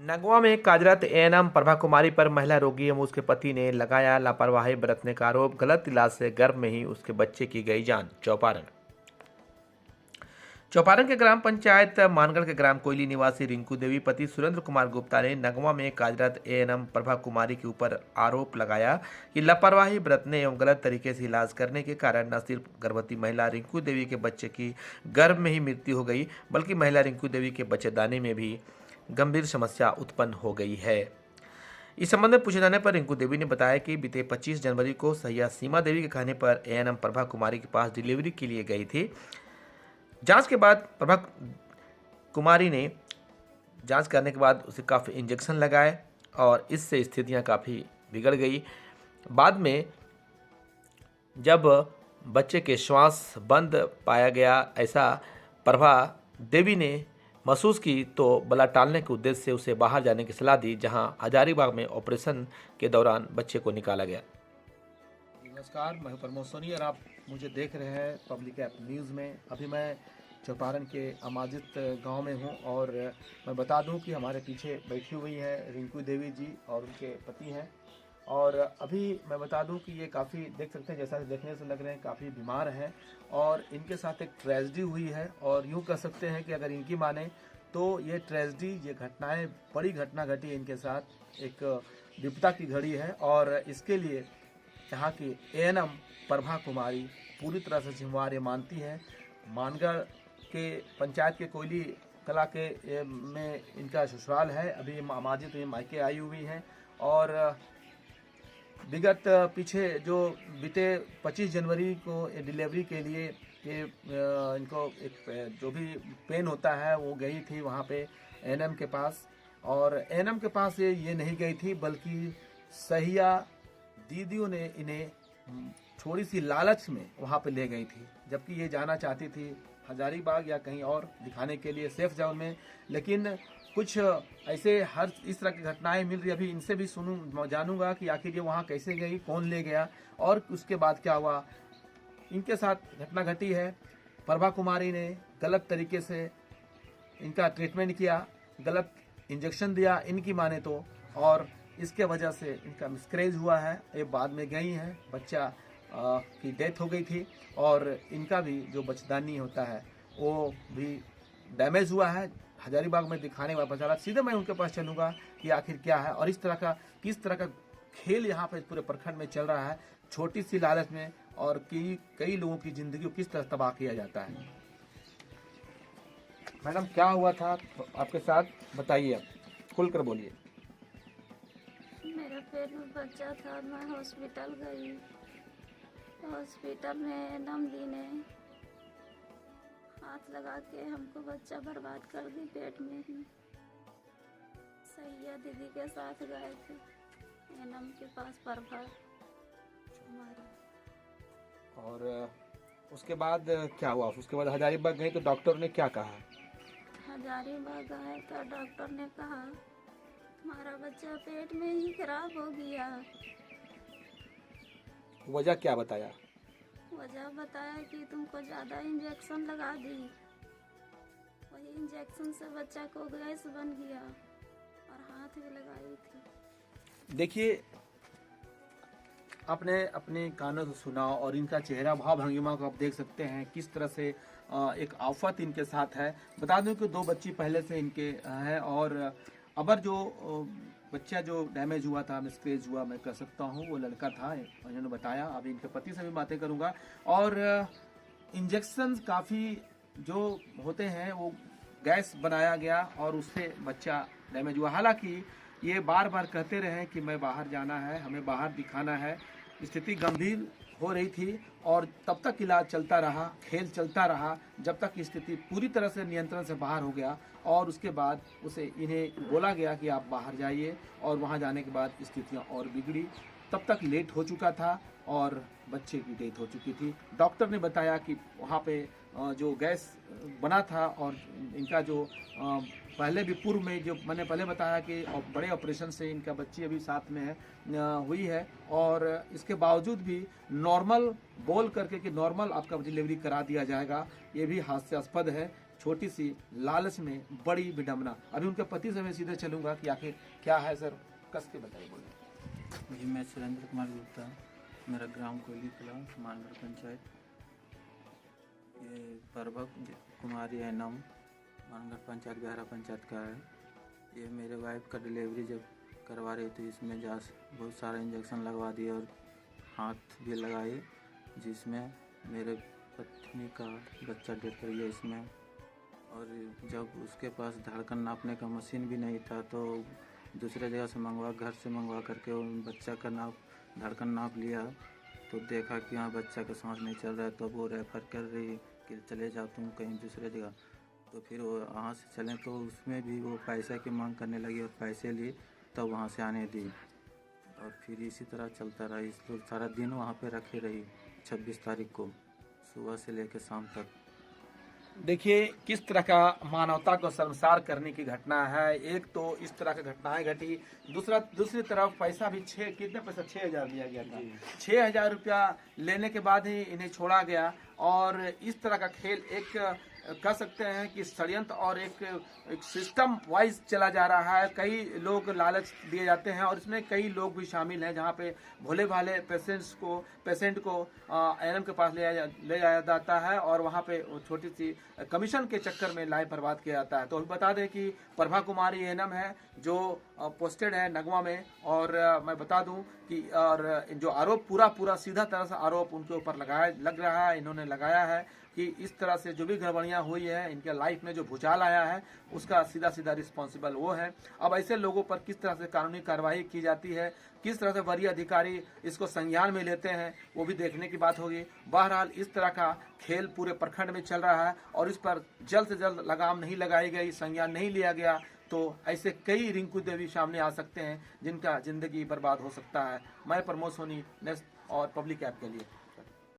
नगवा में कार्यरत एएनएम प्रभा कुमारी पर महिला रोगी एवं उसके पति ने लगाया लापरवाही बरतने का आरोप। गलत इलाज से गर्भ में ही उसके बच्चे की गई जान। चौपारण के ग्राम पंचायत मानगढ़ के ग्राम कोयली निवासी रिंकू देवी पति सुरेंद्र कुमार गुप्ता ने नगवा में कार्यरत एएनएम प्रभा कुमारी के ऊपर आरोप लगाया कि लापरवाही बरतने एवं गलत तरीके से इलाज करने के कारण न सिर्फ गर्भवती महिला रिंकू देवी के बच्चे की गर्भ में ही मृत्यु हो गई, बल्कि महिला रिंकू देवी के बच्चेदानी में भी गंभीर समस्या उत्पन्न हो गई है। इस संबंध में पूछे जाने पर रिंकू देवी ने बताया कि बीते 25 जनवरी को सैया सीमा देवी के कहने पर एएनएम प्रभा कुमारी के पास डिलीवरी के लिए गई थी। जांच के बाद प्रभा कुमारी ने जांच करने के बाद उसे काफ़ी इंजेक्शन लगाए और इससे स्थितियां काफ़ी बिगड़ गई। बाद में जब बच्चे के श्वास बंद पाया गया, ऐसा प्रभा देवी ने महसूस की तो बला टालने के उद्देश्य से उसे बाहर जाने की सलाह दी, जहां हजारीबाग में ऑपरेशन के दौरान बच्चे को निकाला गया। नमस्कार, मैं हूं प्रमोद सोनी और आप मुझे देख रहे हैं पब्लिक ऐप न्यूज़ में। अभी मैं चौपारण के अमाजित गांव में हूं और मैं बता दूं कि हमारे पीछे बैठी हुई है रिंकू देवी जी और उनके पति हैं। और अभी मैं बता दूं कि ये काफ़ी देख सकते हैं, जैसा देखने से लग रहे हैं काफ़ी बीमार हैं और इनके साथ एक ट्रेजेडी हुई है। और यूँ कह सकते हैं कि अगर इनकी माने तो ये ट्रेजेडी, ये घटनाएं, बड़ी घटना घटी इनके साथ, एक विपदा की घड़ी है। और इसके लिए यहाँ की एएनएम प्रभा कुमारी पूरी तरह से जिम्मेवार मानती है। मानगढ़ के पंचायत के कोयली कला के में इनका ससुराल है। अभी अमाजित में मायके आई हुई हैं और विगत पीछे जो बीते 25 जनवरी को डिलीवरी के लिए ये इनको एक जो भी पेन होता है वो गई थी वहाँ पे एएनएम के पास। और एएनएम के पास ये नहीं गई थी, बल्कि सहिया दीदियों ने इन्हें थोड़ी सी लालच में वहाँ पे ले गई थी, जबकि ये जाना चाहती थी हजारीबाग या कहीं और दिखाने के लिए सेफ जोन में। लेकिन कुछ ऐसे हर इस तरह की घटनाएं मिल रही। अभी इनसे भी जानूंगा कि आखिर ये वहाँ कैसे गई, कौन ले गया और उसके बाद क्या हुआ। इनके साथ घटना घटी है। प्रभा कुमारी ने गलत तरीके से इनका ट्रीटमेंट किया, गलत इंजेक्शन दिया इनकी माने तो, और इसके वजह से इनका मिसकैरेज हुआ है। ये बाद में गई हैं, बच्चा की डेथ हो गई थी और इनका भी जो बच्चेदानी होता है वो भी डैमेज हुआ है। हजारीबाग में दिखाने वाला पता चला। सीधे मैं उनके पास चलूंगा कि आखिर क्या है और इस तरह का किस तरह का खेल यहाँ पे पूरे प्रखंड में चल रहा है, छोटी सी लालच में, और कई लोगों की जिंदगी को किस तरह तबाह किया जाता है। मैडम, क्या हुआ था आपके साथ, बताइए, खुलकर बोलिए। मेरे पेट में बच्चा था, मैं हॉस्पिटल गई। हॉस्पिटल में नमदी ने हाथ लगा के हमको बच्चा बर्बाद कर दी पेट में ही। सैया दीदी के साथ गए थे एएनएम के पास प्रभा कुमारी। और उसके बाद क्या हुआ? उसके बाद हजारीबाग गई तो डॉक्टर ने क्या कहा? हजारीबाग गए तो डॉक्टर ने कहा तुम्हारा बच्चा पेट में ही खराब हो गया। वजह क्या बताया? वजह बताया कि तुमको ज़्यादा इंजेक्शन लगा दी, वही इंजेक्शन से बच्चा को गैस बन गया और हाथ भी लगाई थी। देखिए, आपने अपने कानों से सुना और इनका चेहरा भाव भंगिमा को आप देख सकते हैं किस तरह से एक आफत इनके साथ है। बता दूं कि 2 बच्ची पहले से इनके हैं और अबर जो बच्चा जो डैमेज हुआ था, मिसकैरेज हुआ, मैं कह सकता हूँ, वो लड़का था, उन्होंने बताया। अभी इनके पति से भी बातें करूँगा। और इंजेक्शन काफ़ी जो होते हैं वो गैस बनाया गया और उससे बच्चा डैमेज हुआ। हालांकि ये बार बार कहते रहे कि मैं बाहर जाना है, हमें बाहर दिखाना है। स्थिति गंभीर हो रही थी और तब तक इलाज चलता रहा, खेल चलता रहा, जब तक स्थिति पूरी तरह से नियंत्रण से बाहर हो गया। और उसके बाद इन्हें बोला गया कि आप बाहर जाइए, और वहां जाने के बाद स्थितियां और बिगड़ी। तब तक लेट हो चुका था और बच्चे की डेथ हो चुकी थी। डॉक्टर ने बताया कि वहाँ पे जो गैस बना था और इनका जो पहले भी पूर्व में जो मैंने पहले बताया कि बड़े ऑपरेशन से इनका बच्ची अभी साथ में है हुई है, और इसके बावजूद भी नॉर्मल बोल करके कि नॉर्मल आपका डिलीवरी करा दिया जाएगा, ये भी हास्यास्पद है। छोटी सी लालच में बड़ी विडंबना। अभी उनके पति से मैं सीधे चलूंगा कि आखिर क्या है सर, कस के बताइए, बोलिए। जी, मैं सुरेंद्र कुमार गुप्ता, मेरा ग्राम कोयली कला, मानगढ़ पंचायत। ये प्रभा कुमारी है नाम, मानगढ़ पंचायत गहरा पंचायत का है। ये मेरे वाइफ का डिलीवरी जब करवा रही थी, इसमें बहुत सारा इंजेक्शन लगवा दिए और हाथ भी लगाए, जिसमें मेरे पत्नी का बच्चा डेथ कर गया इसमें। और जब उसके पास धड़कन नापने का मशीन भी नहीं था तो दूसरे जगह से घर से मंगवा करके वो बच्चा का धड़कन नाप लिया, तो देखा कि हाँ बच्चा का सांस नहीं चल रहा है। तो वो रेफ़र कर रही कि चले जाओ तुम कहीं दूसरे जगह। तो फिर वो वहाँ से चलें तो उसमें भी वो पैसे की मांग करने लगी और पैसे लिए तब वहाँ से आने दी। और फिर इसी तरह चलता रहा। इस लोग सारा दिन वहाँ पे रखे रही 26 तारीख को सुबह से लेकर शाम तक। देखिए किस तरह का मानवता को शर्मसार करने की घटना है। एक तो इस तरह की घटनाएं घटी, दूसरी तरफ पैसा भी कितने पैसा 6,000 लिया गया था। 6,000 रुपया लेने के बाद ही इन्हें छोड़ा गया। और इस तरह का खेल एक कह सकते हैं कि षड्यंत्र और एक सिस्टम वाइज चला जा रहा है। कई लोग लालच दिए जाते हैं और इसमें कई लोग भी शामिल हैं, जहां पे भोले भाले पेशेंट को एएनएम के पास ले जाया जाता है और वहां पे छोटी सी कमीशन के चक्कर में लाइफ बर्बाद किया जाता है। तो बता दें कि प्रभा कुमारी एएनएम है जो पोस्टेड है नगवा में। और मैं बता दूं कि और जो आरोप पूरा सीधा तरह से आरोप उनके ऊपर लग रहा है, इन्होंने लगाया है कि इस तरह से जो भी गड़बड़ियां हुई है, इनके लाइफ में जो भूचाल आया है, उसका सीधा रिस्पॉन्सिबल वो है। अब ऐसे लोगों पर किस तरह से कानूनी कार्रवाई की जाती है, किस तरह से वरीय अधिकारी इसको संज्ञान में लेते हैं, वो भी देखने की बात होगी। बहरहाल इस तरह का खेल पूरे प्रखंड में चल रहा है और इस पर जल्द से जल्द लगाम नहीं लगाई गई, संज्ञान नहीं लिया गया तो ऐसे कई रिंकू देवी सामने आ सकते हैं जिनका जिंदगी बर्बाद हो सकता है। मैं प्रमोद सोनी, नेक्स्ट और पब्लिक ऐप के लिए।